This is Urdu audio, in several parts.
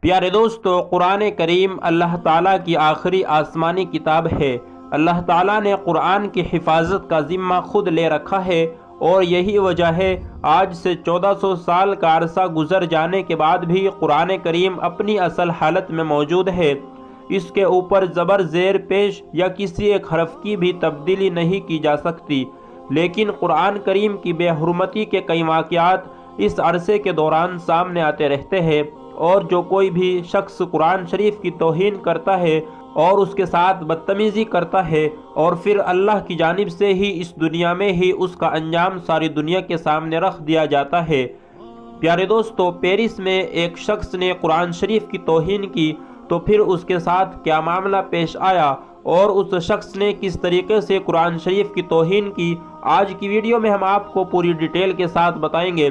پیارے دوستو، قرآن کریم اللہ تعالیٰ کی آخری آسمانی کتاب ہے۔ اللہ تعالیٰ نے قرآن کی حفاظت کا ذمہ خود لے رکھا ہے، اور یہی وجہ ہے آج سے 1400 سال کا عرصہ گزر جانے کے بعد بھی قرآن کریم اپنی اصل حالت میں موجود ہے۔ اس کے اوپر زبر زیر پیش یا کسی ایک حرف کی بھی تبدیلی نہیں کی جا سکتی، لیکن قرآن کریم کی بے حرمتی کے کئی واقعات اس عرصے کے دوران سامنے آتے رہتے ہیں، اور جو کوئی بھی شخص قرآن شریف کی توہین کرتا ہے اور اس کے ساتھ بدتمیزی کرتا ہے، اور پھر اللہ کی جانب سے ہی اس دنیا میں ہی اس کا انجام ساری دنیا کے سامنے رکھ دیا جاتا ہے۔ پیارے دوستو، پیرس میں ایک شخص نے قرآن شریف کی توہین کی تو پھر اس کے ساتھ کیا معاملہ پیش آیا اور اس شخص نے کس طریقے سے قرآن شریف کی توہین کی، آج کی ویڈیو میں ہم آپ کو پوری ڈیٹیل کے ساتھ بتائیں گے۔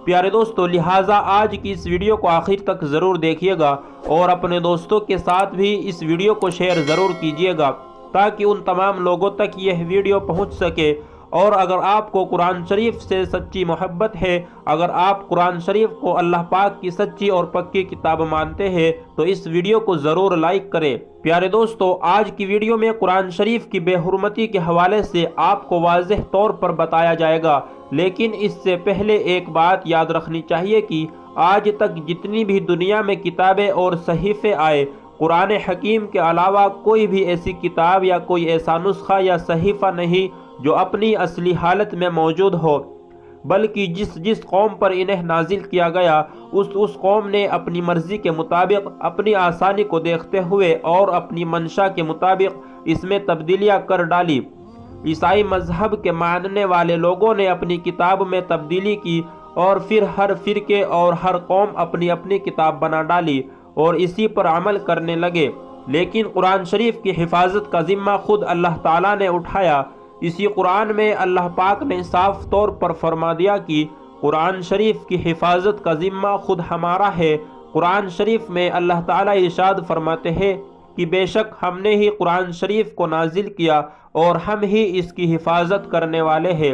پیارے دوستو، لہٰذا آج کی اس ویڈیو کو آخر تک ضرور دیکھیے گا، اور اپنے دوستوں کے ساتھ بھی اس ویڈیو کو شیئر ضرور کیجیے گا تاکہ ان تمام لوگوں تک یہ ویڈیو پہنچ سکے۔ اور اگر آپ کو قرآن شریف سے سچی محبت ہے، اگر آپ قرآن شریف کو اللہ پاک کی سچی اور پکی کتاب مانتے ہیں، تو اس ویڈیو کو ضرور لائک کریں۔ پیارے دوستو، آج کی ویڈیو میں قرآن شریف کی بے حرمتی کے حوالے سے آپ کو واضح طور پر بتایا جائے گا، لیکن اس سے پہلے ایک بات یاد رکھنی چاہیے کہ آج تک جتنی بھی دنیا میں کتابیں اور صحیفے آئے، قرآن حکیم کے علاوہ کوئی بھی ایسی کتاب یا کوئی ایسا نسخہ یا صحیفہ نہیں جو اپنی اصلی حالت میں موجود ہو، بلکہ جس قوم پر انہیں نازل کیا گیا اس قوم نے اپنی مرضی کے مطابق، اپنی آسانی کو دیکھتے ہوئے اور اپنی منشا کے مطابق اس میں تبدیلیاں کر ڈالی۔ عیسائی مذہب کے ماننے والے لوگوں نے اپنی کتاب میں تبدیلی کی، اور پھر ہر فرقے اور ہر قوم اپنی اپنی کتاب بنا ڈالی اور اسی پر عمل کرنے لگے، لیکن قرآن شریف کی حفاظت کا ذمہ خود اللہ تعالیٰ نے اٹھایا۔ اسی قرآن میں اللہ پاک نے صاف طور پر فرما دیا کہ قرآن شریف کی حفاظت کا ذمہ خود ہمارا ہے۔ قرآن شریف میں اللہ تعالیٰ ارشاد فرماتے ہیں کہ بے شک ہم نے ہی قرآن شریف کو نازل کیا اور ہم ہی اس کی حفاظت کرنے والے ہیں،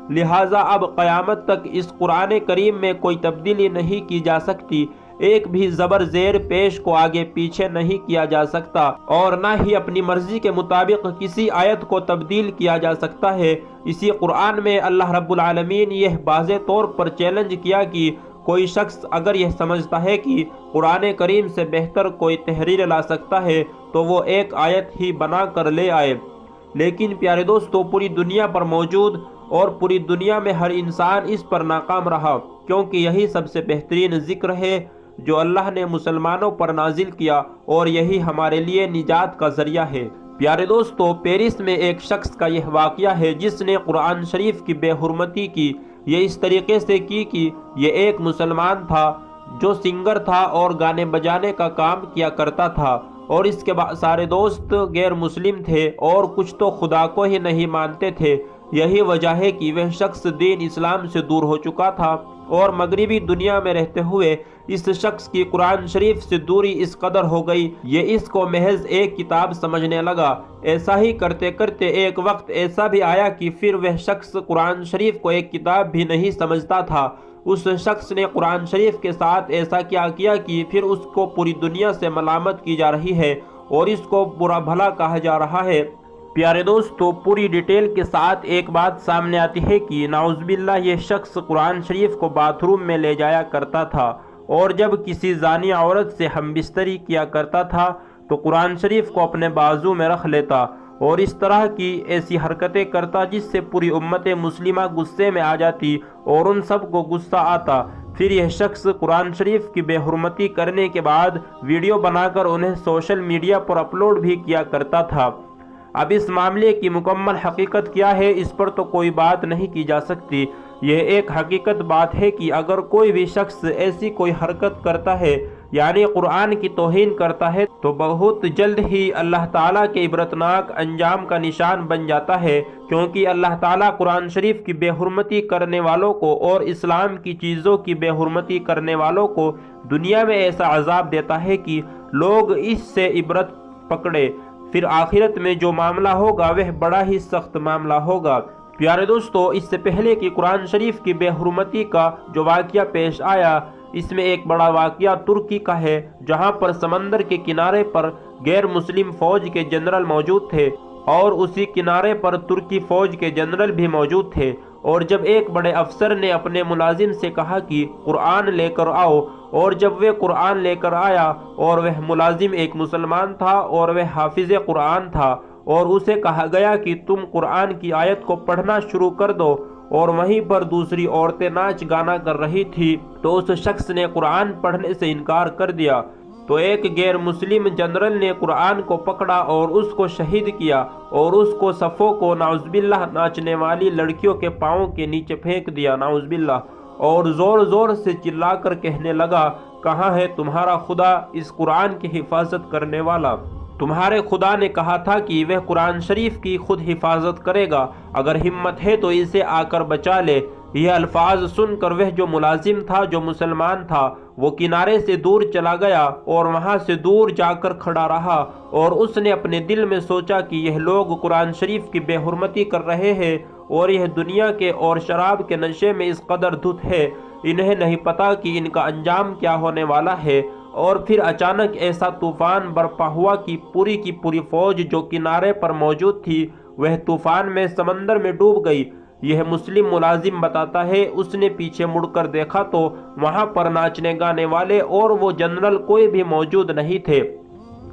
لہٰذا اب قیامت تک اس قرآن کریم میں کوئی تبدیلی نہیں کی جا سکتی، ایک بھی زبر زیر پیش کو آگے پیچھے نہیں کیا جا سکتا، اور نہ ہی اپنی مرضی کے مطابق کسی آیت کو تبدیل کیا جا سکتا ہے۔ اسی قرآن میں اللہ رب العالمین یہ واضح طور پر چیلنج کیا کہ کوئی شخص اگر یہ سمجھتا ہے کہ قرآن کریم سے بہتر کوئی تحریر لا سکتا ہے تو وہ ایک آیت ہی بنا کر لے آئے، لیکن پیارے دوستو، پوری دنیا پر موجود اور پوری دنیا میں ہر انسان اس پر ناکام رہا، کیونکہ یہی سب سے بہترین ذکر ہے جو اللہ نے مسلمانوں پر نازل کیا، اور یہی ہمارے لیے نجات کا ذریعہ ہے۔ پیارے دوستو، پیرس میں ایک شخص کا یہ واقعہ ہے جس نے قرآن شریف کی بے حرمتی کی۔ یہ اس طریقے سے کی کہ یہ ایک مسلمان تھا جو سنگر تھا اور گانے بجانے کا کام کیا کرتا تھا، اور اس کے سارے دوست غیر مسلم تھے اور کچھ تو خدا کو ہی نہیں مانتے تھے۔ یہی وجہ ہے کہ وہ شخص دین اسلام سے دور ہو چکا تھا، اور مغربی دنیا میں رہتے ہوئے اس شخص کی قرآن شریف سے دوری اس قدر ہو گئی یہ اس کو محض ایک کتاب سمجھنے لگا۔ ایسا ہی کرتے کرتے ایک وقت ایسا بھی آیا کہ پھر وہ شخص قرآن شریف کو ایک کتاب بھی نہیں سمجھتا تھا۔ اس شخص نے قرآن شریف کے ساتھ ایسا کیا کہ پھر اس کو پوری دنیا سے ملامت کی جا رہی ہے اور اس کو برا بھلا کہا جا رہا ہے۔ پیارے دوستو، پوری ڈیٹیل کے ساتھ ایک بات سامنے آتی ہے کہ نعوذ باللہ یہ شخص قرآن شریف کو باتھ روم میں لے جایا کرتا تھا، اور جب کسی زانی عورت سے ہم بستری کیا کرتا تھا تو قرآن شریف کو اپنے بازو میں رکھ لیتا اور اس طرح کی ایسی حرکتیں کرتا جس سے پوری امت مسلمہ غصے میں آ جاتی اور ان سب کو غصہ آتا۔ پھر یہ شخص قرآن شریف کی بے حرمتی کرنے کے بعد ویڈیو بنا کر انہیں سوشل میڈیا پر اپلوڈ بھی کیا کرتا تھا۔ اب اس معاملے کی مکمل حقیقت کیا ہے اس پر تو کوئی بات نہیں کی جا سکتی۔ یہ ایک حقیقت بات ہے کہ اگر کوئی بھی شخص ایسی کوئی حرکت کرتا ہے، یعنی قرآن کی توہین کرتا ہے، تو بہت جلد ہی اللہ تعالیٰ کے عبرتناک انجام کا نشان بن جاتا ہے، کیونکہ اللہ تعالیٰ قرآن شریف کی بے حرمتی کرنے والوں کو اور اسلام کی چیزوں کی بے حرمتی کرنے والوں کو دنیا میں ایسا عذاب دیتا ہے کہ لوگ اس سے عبرت پکڑے، پھر آخرت میں جو معاملہ ہوگا وہ بڑا ہی سخت معاملہ ہوگا۔ پیارے دوستو، اس سے پہلے کہ قرآن شریف کی بے حرمتی کا جو واقعہ پیش آیا، اس میں ایک بڑا واقعہ ترکی کا ہے، جہاں پر سمندر کے کنارے پر غیر مسلم فوج کے جنرل موجود تھے اور اسی کنارے پر ترکی فوج کے جنرل بھی موجود تھے، اور جب ایک بڑے افسر نے اپنے ملازم سے کہا کہ قرآن لے کر آؤ، اور جب وہ قرآن لے کر آیا اور وہ ملازم ایک مسلمان تھا اور وہ حافظ قرآن تھا، اور اسے کہا گیا کہ تم قرآن کی آیت کو پڑھنا شروع کر دو، اور وہیں پر دوسری عورتیں ناچ گانا کر رہی تھی، تو اس شخص نے قرآن پڑھنے سے انکار کر دیا۔ تو ایک غیر مسلم جنرل نے قرآن کو پکڑا اور اس کو شہید کیا، اور اس کو صفوں کو نعوذ باللہ ناچنے والی لڑکیوں کے پاؤں کے نیچے پھینک دیا، نعوذ باللہ، اور زور زور سے چلا کر کہنے لگا، کہاں ہے تمہارا خدا، اس قرآن کی حفاظت کرنے والا؟ تمہارے خدا نے کہا تھا کہ وہ قرآن شریف کی خود حفاظت کرے گا، اگر ہمت ہے تو اسے آ کر بچا لے۔ یہ الفاظ سن کر وہ جو ملازم تھا، جو مسلمان تھا، وہ کنارے سے دور چلا گیا اور وہاں سے دور جا کر کھڑا رہا، اور اس نے اپنے دل میں سوچا کہ یہ لوگ قرآن شریف کی بے حرمتی کر رہے ہیں، اور یہ دنیا کے اور شراب کے نشے میں اس قدر دھت ہے، انہیں نہیں پتا کہ ان کا انجام کیا ہونے والا ہے۔ اور پھر اچانک ایسا طوفان برپا ہوا کہ کی پوری فوج جو کنارے پر موجود تھی وہ طوفان میں سمندر میں ڈوب گئی۔ یہ مسلم ملازم بتاتا ہے، اس نے پیچھے مڑ کر دیکھا تو وہاں پر ناچنے گانے والے اور وہ جنرل کوئی بھی موجود نہیں تھے،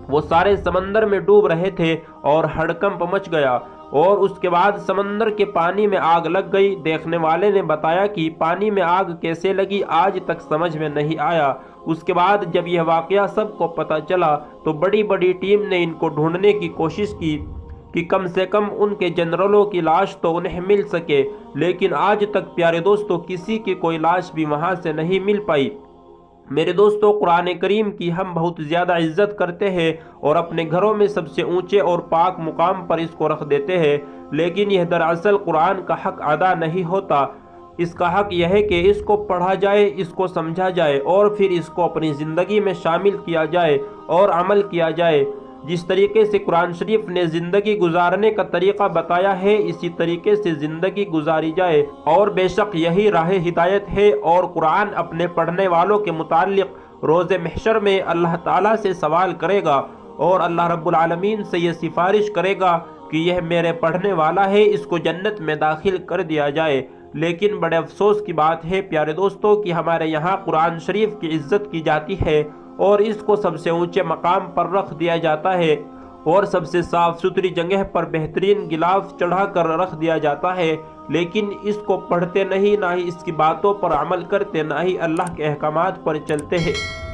وہ سارے سمندر میں ڈوب رہے تھے اور ہڑکمپ مچ گیا، اور اس کے بعد سمندر کے پانی میں آگ لگ گئی۔ دیکھنے والے نے بتایا کہ پانی میں آگ کیسے لگی آج تک سمجھ میں نہیں آیا۔ اس کے بعد جب یہ واقعہ سب کو پتہ چلا تو بڑی بڑی ٹیم نے ان کو ڈھونڈنے کی کوشش کی کہ کم سے کم ان کے جنرلوں کی لاش تو انہیں مل سکے، لیکن آج تک پیارے دوستو کسی کی کوئی لاش بھی وہاں سے نہیں مل پائی۔ میرے دوستو، قرآن کریم کی ہم بہت زیادہ عزت کرتے ہیں اور اپنے گھروں میں سب سے اونچے اور پاک مقام پر اس کو رکھ دیتے ہیں، لیکن یہ دراصل قرآن کا حق ادا نہیں ہوتا۔ اس کا حق یہ ہے کہ اس کو پڑھا جائے، اس کو سمجھا جائے، اور پھر اس کو اپنی زندگی میں شامل کیا جائے اور عمل کیا جائے۔ جس طریقے سے قرآن شریف نے زندگی گزارنے کا طریقہ بتایا ہے، اسی طریقے سے زندگی گزاری جائے، اور بے شک یہی راہ ہدایت ہے۔ اور قرآن اپنے پڑھنے والوں کے متعلق روز محشر میں اللہ تعالیٰ سے سوال کرے گا، اور اللہ رب العالمین سے یہ سفارش کرے گا کہ یہ میرے پڑھنے والا ہے، اس کو جنت میں داخل کر دیا جائے۔ لیکن بڑے افسوس کی بات ہے پیارے دوستو کہ ہمارے یہاں قرآن شریف کی عزت کی جاتی ہے اور اس کو سب سے اونچے مقام پر رکھ دیا جاتا ہے، اور سب سے صاف ستھری جگہ پر بہترین غلاف چڑھا کر رکھ دیا جاتا ہے، لیکن اس کو پڑھتے نہیں، نہ ہی اس کی باتوں پر عمل کرتے، نہ ہی اللہ کے احکامات پر چلتے ہیں۔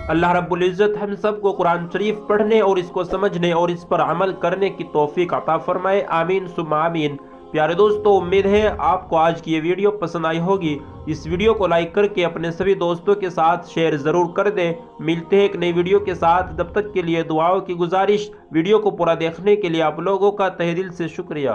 اللہ رب العزت ہم سب کو قرآن شریف پڑھنے اور اس کو سمجھنے اور اس پر عمل کرنے کی توفیق عطا فرمائے، آمین ثم آمین۔ پیارے دوستو، امید ہے آپ کو آج کی یہ ویڈیو پسند آئی ہوگی۔ اس ویڈیو کو لائک کر کے اپنے سبھی دوستوں کے ساتھ شیئر ضرور کر دیں۔ ملتے ہیں ایک نئی ویڈیو کے ساتھ، تب تک کے لیے دعاؤں کی گزارش۔ ویڈیو کو پورا دیکھنے کے لیے آپ لوگوں کا تہہ دل سے شکریہ۔